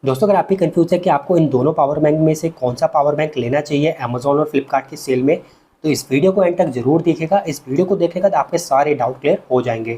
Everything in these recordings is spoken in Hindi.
दोस्तों अगर आप भी कंफ्यूज है कि आपको इन दोनों पावर बैंक में से कौन सा पावर बैंक लेना चाहिए अमेजोन और फ्लिपकार्ट की सेल में, तो इस वीडियो को एंड तक जरूर देखिएगा। इस वीडियो को देखने के बाद आपके सारे डाउट क्लियर हो जाएंगे।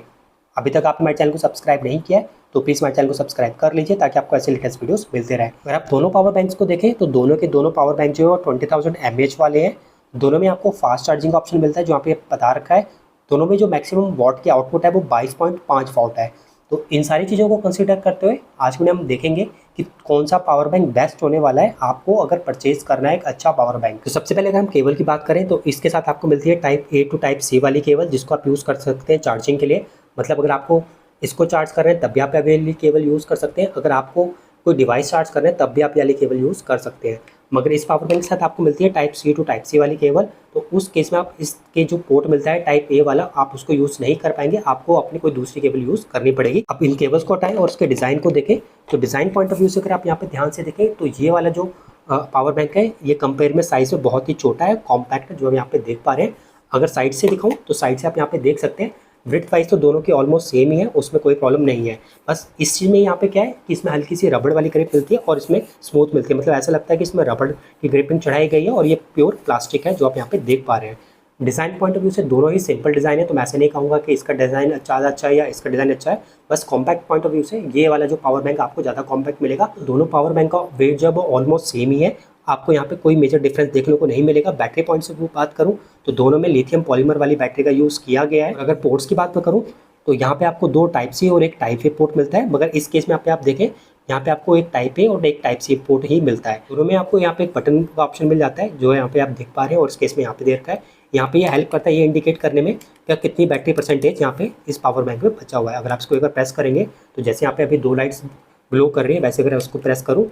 अभी तक आपने हमारे चैनल को सब्सक्राइब नहीं किया है तो प्लीज़ हमारे चैनल को सब्सक्राइब कर लीजिए ताकि आपको ऐसे लेटेस्ट वीडियोस मिलते रहे। अगर आप दोनों पावर बैंक्स को देखें तो दोनों के दोनों पावर बैंक जो है 20,000 mAh वाले हैं। दोनों में आपको फास्ट चार्जिंग ऑप्शन मिलता है जो यहाँ पे बता रखा है। दोनों में जो मैक्सिमम वॉट की आउटपुट है वो 22.5 वॉट है। तो इन सारी चीज़ों को कंसीडर करते हुए आज में हम देखेंगे कि कौन सा पावर बैंक बेस्ट होने वाला है आपको अगर परचेज करना है एक अच्छा पावर बैंक। तो सबसे पहले अगर हम केबल की बात करें तो इसके साथ आपको मिलती है type A to type C वाली केबल, जिसको आप यूज़ कर सकते हैं चार्जिंग के लिए। मतलब अगर आपको इसको चार्ज कर रहे हैं तब भी आप ये वाली केबल यूज़ कर सकते हैं, अगर आपको कोई डिवाइस चार्ज कर रहे हैं तब भी आप ये वाली केबल यूज़ कर सकते हैं। मगर इस पावर बैंक के साथ आपको मिलती है type C to type C वाली केबल। तो उस केस में आप इसके जो पोर्ट मिलता है टाइप ए वाला आप उसको यूज़ नहीं कर पाएंगे, आपको अपनी कोई दूसरी केबल यूज़ करनी पड़ेगी। अब इन केबल्स को हटाएं और उसके डिज़ाइन को देखें। तो डिज़ाइन पॉइंट ऑफ व्यू से अगर आप यहाँ पे ध्यान से देखें तो ये वाला जो पावर बैंक है ये कंपेयर में साइज़ में बहुत ही छोटा है, कॉम्पैक्ट है, जो हम यहाँ पे देख पा रहे हैं। अगर साइड से दिखाऊँ तो साइड से आप यहाँ पे देख सकते हैं विड्थ वाइज तो दोनों की ऑलमोस्ट सेम ही है, उसमें कोई प्रॉब्लम नहीं है। बस इस चीज़ में यहाँ पे क्या है कि इसमें हल्की सी रबड़ वाली ग्रिप मिलती है और इसमें स्मूथ मिलती है। मतलब ऐसा लगता है कि इसमें रबड़ की ग्रिपिंग चढ़ाई गई है और ये प्योर प्लास्टिक है जो आप यहाँ पे देख पा रहे हैं। डिज़ाइन पॉइंट ऑफ व्यू से दोनों ही सिंपल डिज़ाइन है, तो मैं ऐसे नहीं कहूँगा कि इसका डिज़ाइन ज़्यादा अच्छा है या इसका डिज़ाइन अच्छा है। बस कॉम्पैक्ट पॉइंट ऑफ व्यू से ये वाला जो पावर बैंक आपको ज़्यादा कॉम्पैक्ट मिलेगा। दोनों पावर बैंक का वेट जो है वो ऑलमोस्ट सेम ही है, आपको यहाँ पे कोई मेजर डिफरेंस देखने को नहीं मिलेगा। बैटरी पॉइंट से बात करूँ तो दोनों में लिथियम पॉलीमर वाली बैटरी का यूज़ किया गया है। और अगर पोर्ट्स की बात करूँ तो यहाँ पे आपको दो टाइप सी और एक टाइप ए पोर्ट मिलता है, मगर इस केस में आप देखें यहाँ पे आपको एक टाइप ए और एक टाइप सी पोर्ट ही मिलता है। दोनों में आपको यहाँ पे एक बटन का ऑप्शन मिल जाता है जो यहाँ पे आप देख पा रहे हैं और इस केस में यहाँ पे दे रखा है। यहाँ पे ये हेल्प करता है ये इंडिकेट करने में क्या कितनी बैटरी परसेंटेज यहाँ पे इस पावर बैंक में बचा हुआ है। अगर आप इसको एक बार प्रेस करेंगे तो जैसे यहाँ पे अभी दो लाइट्स ग्लो कर रही है, वैसे अगर उसको प्रेस करूँ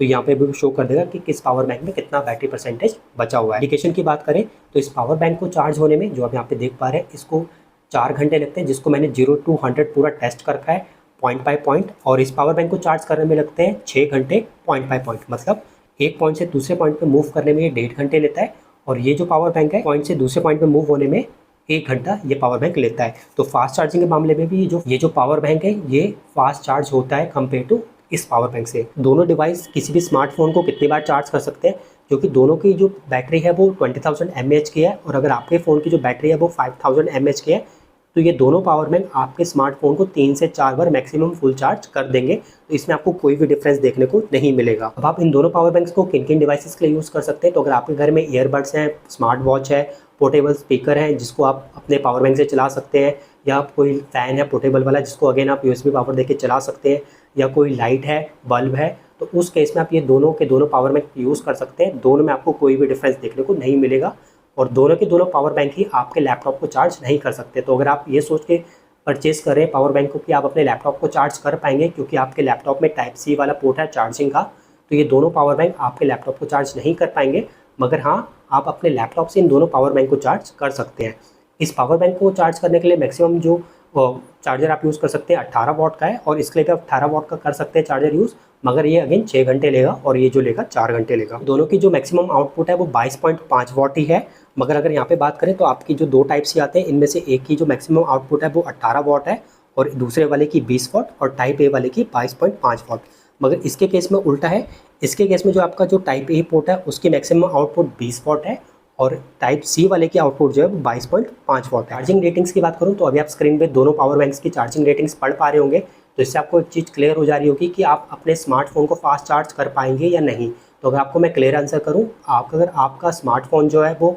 तो यहाँ पे भी शो कर देगा कि किस पावर बैंक में कितना बैटरी परसेंटेज बचा हुआ है। इंडिकेशन की बात करें तो इस पावर बैंक को चार्ज होने में जो आप यहाँ पे देख पा रहे हैं इसको 4 घंटे लगते हैं, जिसको मैंने 0 to 100 पूरा टेस्ट कर रखा है पॉइंट बाय पॉइंट। और इस पावर बैंक को चार्ज करने में लगते हैं 6 घंटे पॉइंट बाय पॉइंट। मतलब एक पॉइंट से दूसरे पॉइंट पे मूव करने में ये 1.5 घंटे लेता है और ये जो पावर बैंक है पॉइंट से दूसरे पॉइंट पे मूव होने में 1 घंटा ये पावर बैंक लेता है। तो फास्ट चार्जिंग के मामले में भी ये जो पावर बैंक है ये फास्ट चार्ज होता है कंपेयर टू इस पावर बैंक से। दोनों डिवाइस किसी भी स्मार्टफोन को कितनी बार चार्ज कर सकते हैं, क्योंकि दोनों की जो बैटरी है वो 20,000 mAh की है और अगर आपके फ़ोन की जो बैटरी है वो 5,000 mAh की है, तो ये दोनों पावर बैंक आपके स्मार्टफोन को 3 से 4 बार मैक्सिमम फुल चार्ज कर देंगे। तो इसमें आपको कोई भी डिफरेंस देखने को नहीं मिलेगा। अब आप इन दोनों पावर बैंक्स को किन किन डिवाइसेस के लिए यूज़ कर सकते हैं, तो अगर आपके घर में ईयरबड्स हैं, स्मार्ट वॉच है, पोर्टेबल स्पीकर है जिसको आप अपने पावर बैंक से चला सकते हैं, या कोई फ़ैन है पोर्टेबल वाला जिसको अगेन आप USB पावर देके चला सकते हैं, या कोई लाइट है, बल्ब है, तो उस केस में आप ये दोनों के दोनों पावर बैंक यूज़ कर सकते हैं। दोनों में आपको कोई भी डिफरेंस देखने को नहीं मिलेगा और दोनों के दोनों पावर बैंक ही आपके लैपटॉप को चार्ज नहीं कर सकते। तो अगर आप ये सोच के परचेज़ कर रहे हैं पावर बैंक को कि आप अपने लैपटॉप को चार्ज कर पाएंगे क्योंकि आपके लैपटॉप में टाइप सी वाला पोर्ट है चार्जिंग का, तो ये दोनों पावर बैंक आपके लैपटॉप को चार्ज नहीं कर पाएंगे। मगर हाँ, आप अपने लैपटॉप से इन दोनों पावर बैंक को चार्ज कर सकते हैं। इस पावर बैंक को चार्ज करने के लिए मैक्सिमम जो चार्जर आप यूज़ कर सकते हैं 18 वॉट का है और इसके लिए भी आप 18 वॉट का कर सकते हैं चार्जर यूज़, मगर ये अगेन 6 घंटे लेगा और ये जो लेगा 4 घंटे लेगा। दोनों की जो मैक्सिमम आउटपुट है वो 22.5 वॉट ही है। मगर अगर यहाँ पे बात करें तो आपकी जो दो टाइप से आते हैं इनमें से एक की जो मैक्सिमम आउटपुट है वो 18 वॉट है और दूसरे वाले की 20 वॉट और टाइप ए वाले की 22.5 वॉट। मगर इसके केस में उल्टा है, इसके केस में जो आपका जो टाइप ए पोर्ट है उसकी मैक्सिमम आउटपुट 20 वॉट है और टाइप सी वाले की आउटपुट जो है वो 22.5 वॉट है। चार्जिंग रेटिंग्स की बात करूँ तो अभी आप स्क्रीन पे दोनों पावर बैंक्स की चार्जिंग रेटिंग्स पढ़ पा रहे होंगे, तो इससे आपको एक चीज़ क्लियर हो जा रही होगी कि आप अपने स्मार्टफोन को फास्ट चार्ज कर पाएंगे या नहीं। तो अगर आपको मैं क्लियर आंसर करूँ, अगर आपका स्मार्टफोन जो है वो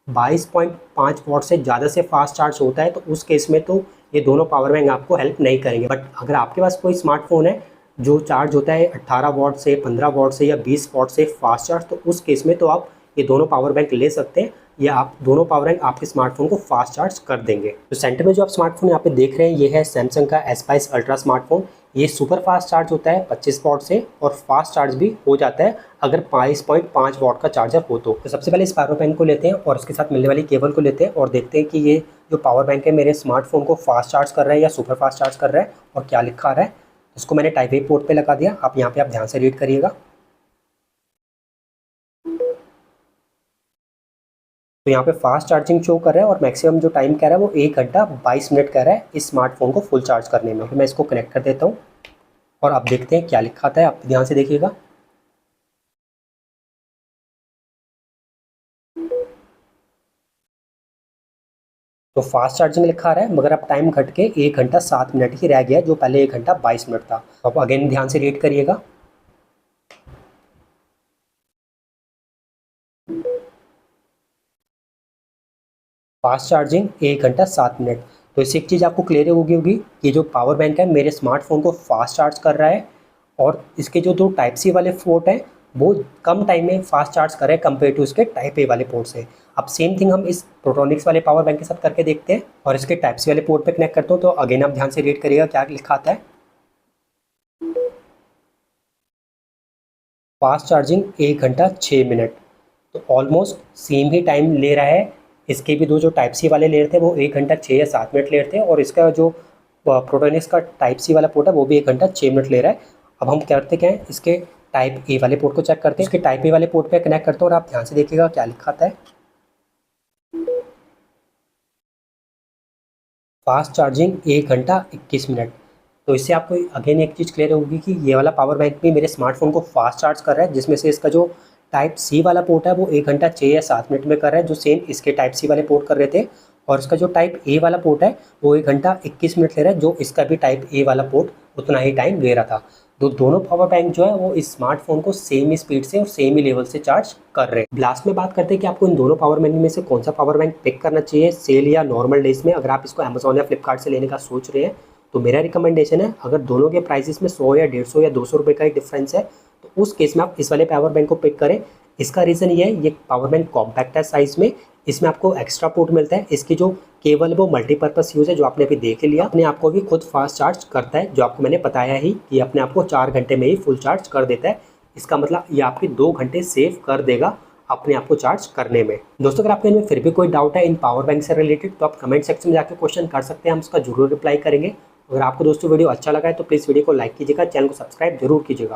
22.5 वॉट से ज़्यादा से फास्ट चार्ज होता है तो उस केस में तो ये दोनों पावर बैंक आपको हेल्प नहीं करेंगे। बट अगर आपके पास कोई स्मार्टफोन है जो चार्ज होता है 18 वॉट से, 15 वॉट से या 20 वॉट से फास्ट चार्ज, तो उस केस में तो आप ये दोनों पावर बैंक ले सकते हैं या आप दोनों पावर बैंक आपके स्मार्टफोन को फास्ट चार्ज कर देंगे। तो सेंटर में जो आप स्मार्टफोन यहाँ पे देख रहे हैं ये है सैमसंग का S22 अल्ट्रा स्मार्टफोन। ये सुपर फास्ट चार्ज होता है 25 वॉट से और फास्ट चार्ज भी हो जाता है अगर 22.5 वॉट का चार्जर हो तो। सबसे पहले इस पावर बैंक को लेते हैं और उसके साथ मिलने वाली केबल को लेते हैं और देखते हैं कि ये जो पावर बैंक है मेरे स्मार्टफोन को फास्ट चार्ज कर रहा है या सुपर फास्ट चार्ज कर रहा है और क्या लिखा आ रहा है। इसको मैंने टाइप ए पोर्ट पे लगा दिया, आप यहाँ पे आप ध्यान से रीड करिएगा। तो यहाँ पे फास्ट चार्जिंग शो कर रहा है और मैक्सिमम जो टाइम कह रहा है वो 1 घंटा 22 मिनट कह रहा है इस स्मार्टफोन को फुल चार्ज करने में। तो मैं इसको कनेक्ट कर देता हूँ और अब देखते हैं क्या लिखा आता है, आप ध्यान से देखिएगा। तो फास्ट चार्जिंग लिखा आ रहा है, मगर अब टाइम घट के 1 घंटा 7 मिनट ही रह गया है, जो पहले 1 घंटा 22 मिनट था। तो अब अगेन ध्यान से रीड करिएगा। फास्ट चार्जिंग 1 घंटा 7 मिनट। तो इससे एक चीज़ आपको क्लियर होगी कि जो पावर बैंक है मेरे स्मार्टफोन को फास्ट चार्ज कर रहा है, और इसके जो दो टाइप सी वाले पोर्ट हैं वो कम टाइम में फास्ट चार्ज कर रहे हैं कंपेयर टू इसके टाइप ए वाले पोर्ट से। अब सेम थिंग हम इस प्रोटोनिक्स वाले पावर बैंक के साथ करके देखते हैं, और इसके टाइप सी वाले पोर्ट पे कनेक्ट करते हो। तो अगेन आप ध्यान से रीड करिएगा क्या लिखा आता है। फास्ट चार्जिंग 1 घंटा 6 मिनट। तो ऑलमोस्ट सेम ही टाइम ले रहा है। इसके भी दो जो टाइप सी वाले ले रहे थे वो 1 घंटा 6 या 7 मिनट ले रहे थे, और इसका जो प्रोटोनिक्स का टाइप सी वाला पोर्ट है वो भी 1 घंटा 6 मिनट ले रहा है। अब हम करते क्या है, इसके टाइप ए वाले पोर्ट को चेक करते हैं। इसके टाइप ए वाले पोर्ट पे कनेक्ट करते हैं, और आप ध्यान से देखिएगा क्या लिखा आता है। फास्ट चार्जिंग 1 घंटा 21 मिनट। तो इससे आपको अगेन एक चीज़ क्लियर होगी कि ये वाला पावर बैंक भी मेरे स्मार्टफोन को फास्ट चार्ज कर रहा है, जिसमें से इसका जो टाइप सी वाला पोर्ट है वो 1 घंटा 6 या 7 मिनट में कर रहा है, जो सेम इसके टाइप सी वाले पोर्ट कर रहे थे। और इसका जो टाइप ए वाला पोर्ट है वो 1 घंटा 21 मिनट ले रहा है, जो इसका भी टाइप ए वाला पोर्ट उतना ही टाइम ले रहा था। तो दोनों पावर बैंक जो है वो इस स्मार्टफोन को सेम ही स्पीड से और सेम ही लेवल से चार्ज कर रहे हैं। लास्ट में बात करते हैं कि आपको इन दोनों पावर बैंक में से कौन सा पावर बैंक पिक करना चाहिए सेल या नॉर्मल डेज में। अगर आप इसको अमेजोन या फ्लिपकार्ट से लेने का सोच रहे हैं तो मेरा रिकमेंडेशन है, अगर दोनों के प्राइसेस में 100 या 150 या 200 रुपये का ही डिफरेंस है तो उस केस में आप इस वाले पावर बैंक को पिक करें। इसका रीज़न ये है, ये पावर बैंक कॉम्पैक्ट है साइज़ में, इसमें आपको एक्स्ट्रा पोर्ट मिलता है, इसकी जो केबल है वो मल्टीपर्पज़ यूज़ है, जो आपने अभी देख लिया। अपने आप को भी खुद फास्ट चार्ज करता है, जो आपको मैंने बताया ही कि अपने आप को 4 घंटे में ही फुल चार्ज कर देता है। इसका मतलब ये आपके 2 घंटे सेव कर देगा अपने आप को चार्ज करने में। दोस्तों, अगर आपके इनमें फिर भी कोई डाउट है इन पावर बैंक से रिलेटेड तो आप कमेंट सेक्शन में जाकर क्वेश्चन कर सकते हैं, हम उसका जरूर रिप्लाई करेंगे। अगर आपको दोस्तों वीडियो अच्छा लगा है तो प्लीज़ वीडियो को लाइक कीजिएगा, चैनल को सब्सक्राइब जरूर कीजिएगा।